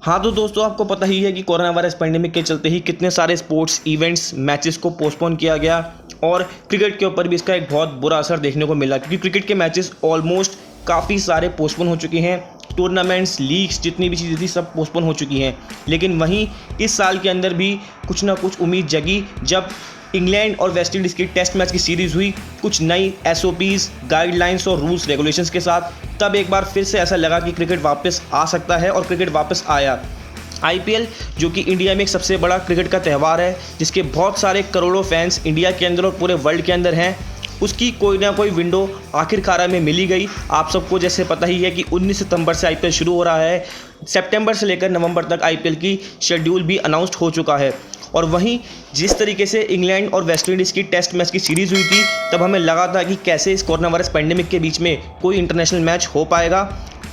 हाँ तो दोस्तों, आपको पता ही है कि कोरोना वायरस पेंडेमिक के चलते ही कितने सारे स्पोर्ट्स इवेंट्स मैचेस को पोस्टपोन किया गया और क्रिकेट के ऊपर भी इसका एक बहुत बुरा असर देखने को मिला, क्योंकि क्रिकेट के मैचेस ऑलमोस्ट काफ़ी सारे पोस्टपोन हो चुके हैं। टूर्नामेंट्स, लीग्स, जितनी भी चीज़ें थी सब पोस्टपोन हो चुकी हैं। लेकिन वहीं इस साल के अंदर भी कुछ ना कुछ उम्मीद जगी जब इंग्लैंड और वेस्ट इंडीज़ की टेस्ट मैच की सीरीज़ हुई कुछ नई एसओपीज़, गाइडलाइंस और रूल्स रेगुलेशंस के साथ। तब एक बार फिर से ऐसा लगा कि क्रिकेट वापस आ सकता है और क्रिकेट वापस आया। आईपीएल, जो कि इंडिया में एक सबसे बड़ा क्रिकेट का त्यौहार है, जिसके बहुत सारे करोड़ों फैंस इंडिया के अंदर और पूरे वर्ल्ड के अंदर हैं, उसकी कोई ना कोई विंडो आखिरकार में मिली गई। आप सबको जैसे पता ही है कि 19 सितंबर से आईपीएल शुरू हो रहा है। सितंबर से लेकर नवंबर तक आईपीएल की शेड्यूल भी अनाउंस्ड हो चुका है। और वहीं जिस तरीके से इंग्लैंड और वेस्ट इंडीज़ की टेस्ट मैच की सीरीज़ हुई थी, तब हमें लगा था कि कैसे इस कोरोना वायरस पेंडेमिक के बीच में कोई इंटरनेशनल मैच हो पाएगा।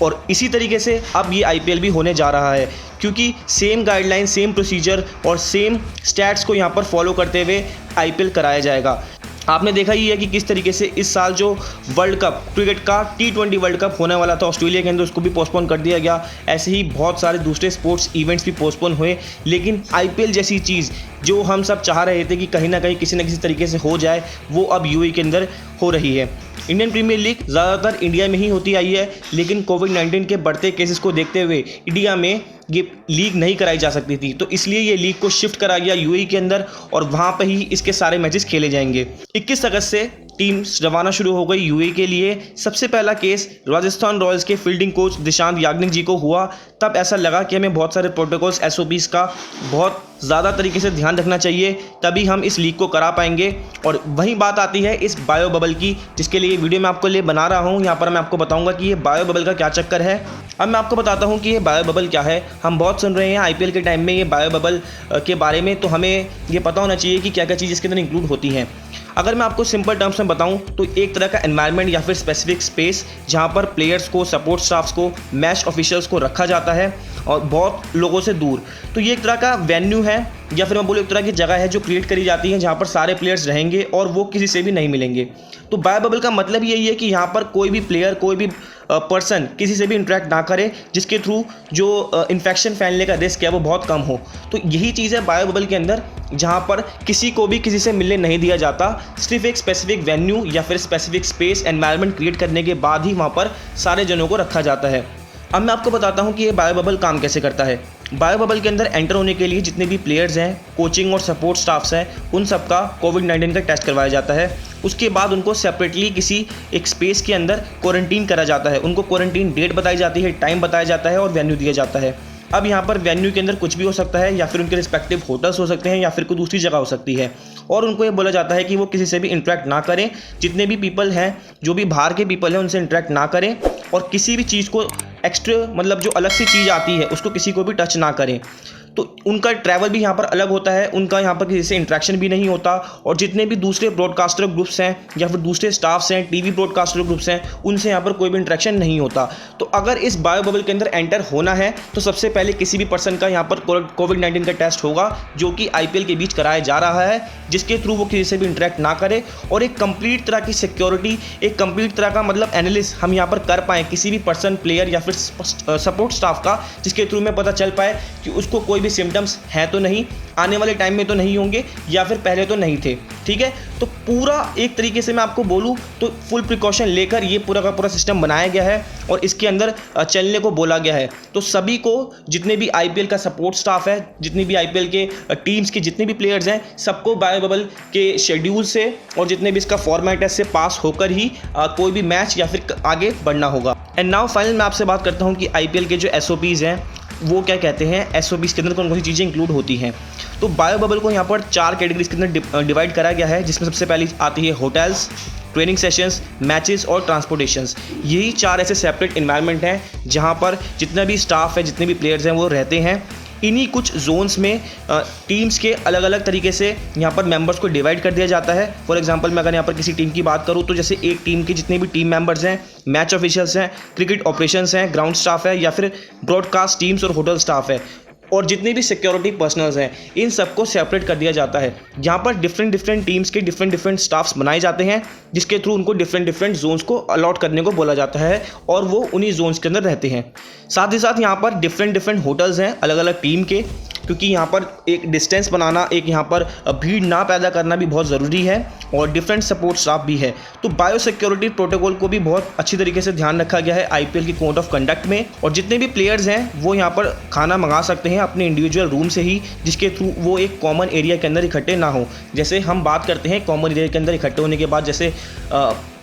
और इसी तरीके से अब ये आईपीएल भी होने जा रहा है, क्योंकि सेम गाइडलाइन, सेम प्रोसीजर और सेम स्टैट्स को यहाँ पर फॉलो करते हुए आईपीएल कराया जाएगा। आपने देखा ही है कि किस तरीके से इस साल जो वर्ल्ड कप, क्रिकेट का T20 वर्ल्ड कप होने वाला था ऑस्ट्रेलिया के अंदर, उसको भी पोस्टपोन कर दिया गया। ऐसे ही बहुत सारे दूसरे स्पोर्ट्स इवेंट्स भी पोस्टपोन हुए। लेकिन आईपीएल जैसी चीज़ जो हम सब चाह रहे थे कि कहीं ना कहीं किसी न किसी तरीके से हो जाए, वो अब यूएई के अंदर हो रही है। इंडियन प्रीमियर लीग ज़्यादातर इंडिया में ही होती आई है, लेकिन कोविड-19 के बढ़ते केसेस को देखते हुए इंडिया में ये लीग नहीं कराई जा सकती थी, तो इसलिए ये लीग को शिफ्ट करा गया यूएई के अंदर और वहाँ पे ही इसके सारे मैचेस खेले जाएंगे। 21 अगस्त से टीम्स रवाना शुरू हो गई यूएई के लिए। सबसे पहला केस राजस्थान रॉयल्स के फील्डिंग कोच दिशांत याग्निक जी को हुआ। तब ऐसा लगा कि हमें बहुत सारे प्रोटोकॉल्स, एसओपीज़ का बहुत ज़्यादा तरीके से ध्यान रखना चाहिए, तभी हम इस लीग को करा पाएंगे। और वही बात आती है इस बायो बबल की, जिसके लिए वीडियो मैं आपको लिए बना रहा हूँ। यहाँ पर मैं आपको बताऊँगा कि ये बायो बबल का क्या चक्कर है। अब मैं आपको बताता हूँ कि ये बायो बबल क्या है। हम बहुत सुन रहे हैं आईपीएल के टाइम में ये बायो बबल के बारे में, तो हमें ये पता होना चाहिए कि क्या क्या चीज़ इसके अंदर इंक्लूड होती हैं। अगर मैं आपको सिंपल टर्म्स में बताऊं तो एक तरह का एनवायरनमेंट या फिर स्पेसिफिक स्पेस, जहां पर प्लेयर्स को, सपोर्ट स्टाफ्स को, मैच ऑफिशियल्स को रखा जाता है और बहुत लोगों से दूर। तो ये एक तरह का वेन्यू है, या फिर मैं बोलूँ एक तरह की जगह है जो क्रिएट करी जाती है, जहाँ पर सारे प्लेयर्स रहेंगे और वो किसी से भी नहीं मिलेंगे। तो बायो बबल का मतलब यही है कि यहाँ पर कोई भी प्लेयर, कोई भी पर्सन किसी से भी इंटरेक्ट ना करे, जिसके थ्रू जो इन्फेक्शन फैलने का रिस्क है वो बहुत कम हो। तो यही चीज़ है बायो बबल के अंदर, जहाँ पर किसी को भी किसी से मिलने नहीं दिया जाता। सिर्फ एक स्पेसिफिक वेन्यू या फिर स्पेसिफिक स्पेस, एनवायरनमेंट क्रिएट करने के बाद ही वहाँ पर सारे जनों को रखा जाता है। अब मैं आपको बताता हूँ कि ये बायो बबल काम कैसे करता है। बायो बबल के अंदर एंटर होने के लिए जितने भी प्लेयर्स हैं, कोचिंग और सपोर्ट स्टाफ्स हैं, उन सबका कोविड-19 का टेस्ट करवाया जाता है। उसके बाद उनको सेपरेटली किसी एक स्पेस के अंदर क्वारंटीन करा जाता है। उनको क्वारंटीन डेट बताई जाती है, टाइम बताया जाता है और वेन्यू दिया जाता है। अब यहाँ पर वेन्यू के अंदर कुछ भी हो सकता है, या फिर उनके रिस्पेक्टिव होटल्स हो सकते हैं, या फिर कोई दूसरी जगह हो सकती है। और उनको ये बोला जाता है कि वो किसी से भी इंटरेक्ट ना करें। जितने भी पीपल हैं, जो भी बाहर के पीपल हैं, उनसे इंटरेक्ट ना करें और किसी भी चीज़ को एक्स्ट्रा, मतलब जो अलग सी चीज़ आती है, उसको किसी को भी टच ना करें। तो उनका ट्रैवल भी यहाँ पर अलग होता है, उनका यहाँ पर किसी से इंटरेक्शन भी नहीं होता। और जितने भी दूसरे ब्रॉडकास्टर ग्रुप्स हैं या फिर दूसरे स्टाफ्स हैं, टीवी ब्रॉडकास्टर ग्रुप्स हैं, उनसे यहाँ पर कोई भी इंटरेक्शन नहीं होता। तो अगर इस बायो बबल के अंदर एंटर होना है तो सबसे पहले किसी भी पर्सन का यहाँ पर कोविड-19 का टेस्ट होगा, जो कि आईपीएल के बीच कराया जा रहा है, जिसके थ्रू वो किसी से भी इंटरेक्ट ना करे। और एक कंप्लीट तरह की सिक्योरिटी, एक कंप्लीट तरह का मतलब एनालिसिस हम यहाँ पर कर पाएँ किसी भी पर्सन, प्लेयर या फिर सपोर्ट स्टाफ का, जिसके थ्रू में पता चल पाए कि उसको कोई भी सिम्टम्स हैं तो नहीं, आने वाले टाइम में तो नहीं होंगे, या फिर पहले तो नहीं थे। ठीक है, तो पूरा एक तरीके से मैं आपको बोलूं तो फुल प्रिकॉशन लेकर ये पूरा का पूरा सिस्टम बनाया गया है और इसके अंदर चलने को बोला गया है। तो सभी को, जितने भी आईपीएल का सपोर्ट स्टाफ है, जितनी भी आईपीएल के टीम्स के जितने भी प्लेयर्स हैं, सबको बायो बबल के शेड्यूल से और जितने भी इसका फॉर्मेट है, से पास होकर ही कोई भी मैच या फिर आगे बढ़ना होगा। एंड नाउ फाइनल मैं आपसे बात करता हूँ कि आईपीएल के जो एसओपीज़ हैं वो क्या कहते हैं, एसओपीज़ के अंदर कौन कौन सी चीज़ें इंक्लूड होती हैं। तो बायो बबल को यहाँ पर 4 कैटेगरीज के अंदर डिवाइड करा गया है, जिसमें सबसे पहली आती है होटल्स, ट्रेनिंग सेशंस, मैचेस और ट्रांसपोर्टेशंस। यही 4 ऐसे सेपरेट इन्वायरमेंट हैं जहाँ पर जितना भी स्टाफ है, जितने भी प्लेयर्स हैं, वो रहते हैं। इन्हीं कुछ जोन्स में टीम्स के अलग अलग तरीके से यहाँ पर मेंबर्स को डिवाइड कर दिया जाता है। फॉर एग्जांपल मैं अगर यहाँ पर किसी टीम की बात करूँ तो जैसे एक टीम के जितने भी टीम मेंबर्स हैं, मैच ऑफिशियल्स हैं, क्रिकेट ऑपरेशंस हैं, ग्राउंड स्टाफ है, या फिर ब्रॉडकास्ट टीम्स और होटल स्टाफ है, और जितने भी सिक्योरिटी पर्सनल्स हैं इन सबको सेपरेट कर दिया जाता है। यहाँ पर डिफरेंट टीम्स के डिफरेंट स्टाफ्स बनाए जाते हैं जिसके थ्रू उनको डिफरेंट जोन्स को अलॉट करने को बोला जाता है और वो उन्हीं जोन्स के अंदर रहते हैं। साथ ही साथ यहाँ पर डिफरेंट होटल्स हैं अलग अलग टीम के, क्योंकि यहाँ पर एक डिस्टेंस बनाना, एक यहाँ पर भीड़ ना पैदा करना भी बहुत ज़रूरी है और डिफरेंट सपोर्ट स्टाफ भी है। तो बायो सिक्योरिटी प्रोटोकॉल को भी बहुत अच्छी तरीके से ध्यान रखा गया है आईपीएल की कोड ऑफ कंडक्ट में। और जितने भी प्लेयर्स हैं वो यहाँ पर खाना मंगा सकते हैं अपने इंडिविजुअल रूम से ही, जिसके थ्रू वो एक कॉमन एरिया के अंदर इकट्ठे ना हो। जैसे हम बात करते हैं कॉमन एरिया के अंदर इकट्ठे होने के बाद जैसे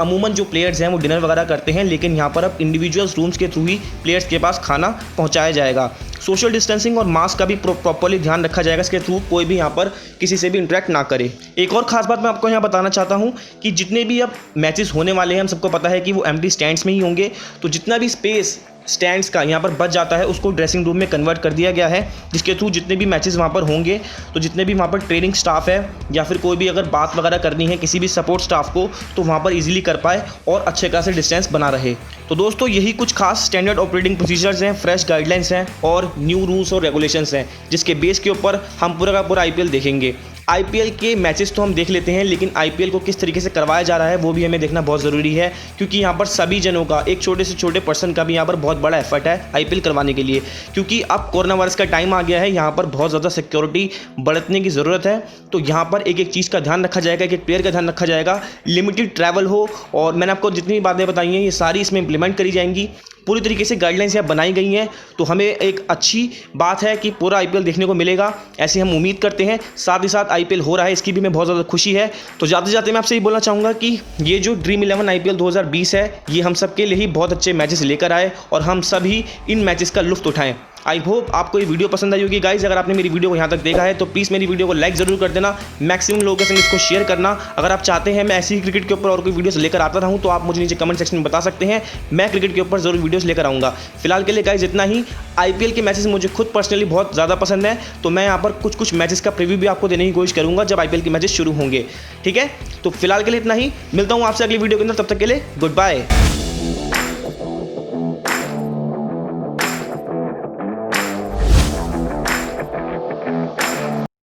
अमूमन जो प्लेयर्स हैं वो डिनर वगैरह करते हैं, लेकिन यहाँ पर अब इंडिविजुअल्स रूम्स के थ्रू ही प्लेयर्स के पास खाना पहुँचाया जाएगा। सोशल डिस्टेंसिंग और मास्क का भी प्रॉपर्ली ध्यान रखा जाएगा, इसके थ्रू कोई भी यहाँ पर किसी से भी इंटरेक्ट ना करे। एक और खास बात मैं आपको यहाँ बताना चाहता हूँ कि जितने भी अब मैचेस होने वाले हैं हम सबको पता है कि वो एम्प्टी स्टैंड्स में ही होंगे, तो जितना भी स्पेस स्टैंड्स का यहाँ पर बच जाता है उसको ड्रेसिंग रूम में कन्वर्ट कर दिया गया है, जिसके थ्रू जितने भी मैचेस वहाँ पर होंगे तो जितने भी वहाँ पर ट्रेनिंग स्टाफ है या फिर कोई भी अगर बात वगैरह करनी है किसी भी सपोर्ट स्टाफ को तो वहाँ पर इजीली कर पाए और अच्छे खासे डिस्टेंस बना रहे। तो दोस्तों यही कुछ खास स्टैंडर्ड ऑपरेटिंग प्रोसीजर्स हैं, फ्रेश गाइडलाइंस हैं और न्यू रूल्स और रेगुलेशंस हैं जिसके बेस के ऊपर हम पूरा का पूरा आईपीएल देखेंगे। आईपीएल के मैचेस तो हम देख लेते हैं, लेकिन आईपीएल को किस तरीके से करवाया जा रहा है वो भी हमें देखना बहुत ज़रूरी है, क्योंकि यहाँ पर सभी जनों का, एक छोटे से छोटे पर्सन का भी यहाँ पर बहुत बड़ा एफर्ट है आईपीएल करवाने के लिए, क्योंकि अब कोरोना वायरस का टाइम आ गया है। यहाँ पर बहुत ज़्यादा सिक्योरिटी बरतने की ज़रूरत है। तो यहाँ पर एक चीज़ का ध्यान रखा जाएगा, एक प्लेयर का ध्यान रखा जाएगा, लिमिटेड ट्रैवल हो, और मैंने आपको जितनी भी बातें बताई हैं ये सारी इसमें इंप्लीमेंट करी जाएंगी। पूरी तरीके से गाइडलाइंस यहाँ बनाई गई हैं, तो हमें एक अच्छी बात है कि पूरा आईपीएल देखने को मिलेगा, ऐसी हम उम्मीद करते हैं। साथ ही साथ आईपीएल हो रहा है इसकी भी मैं बहुत ज़्यादा खुशी है। तो जाते जाते मैं आपसे ये बोलना चाहूँगा कि ये जो ड्रीम 11 आईपीएल 2020 है ये हम सब के लिए ही बहुत अच्छे मैचेस लेकर आए और हम सभी इन मैचेस का लुत्फ उठाएं। आई होप आपको ये वीडियो पसंद आई होगी गाइज। अगर आपने मेरी वीडियो को यहाँ तक देखा है तो प्लीज़ मेरी वीडियो को लाइक ज़रूर कर देना, मैक्सिमम लोगों के संग इसको शेयर करना। अगर आप चाहते हैं मैं ऐसी ही क्रिकेट के ऊपर और कोई वीडियोस लेकर आता रहूँ तो आप मुझे नीचे कमेंट सेक्शन में बता सकते हैं, मैं क्रिकेट के ऊपर ज़रूर वीडियोस लेकर आऊँगा। फिलहाल के लिए गाइज इतना ही। आईपीएल के मैचेस मुझे खुद पर्सनली बहुत ज़्यादा पसंद है, तो मैं यहाँ पर कुछ मैचेस का प्रीव्यू भी आपको देने की कोशिश करूँगा जब आईपीएल के मैचेस शुरू होंगे। ठीक है, तो फिलहाल के लिए इतना ही। मिलता हूँ आपसे अगली वीडियो के अंदर, तब तक के लिए गुड बाय।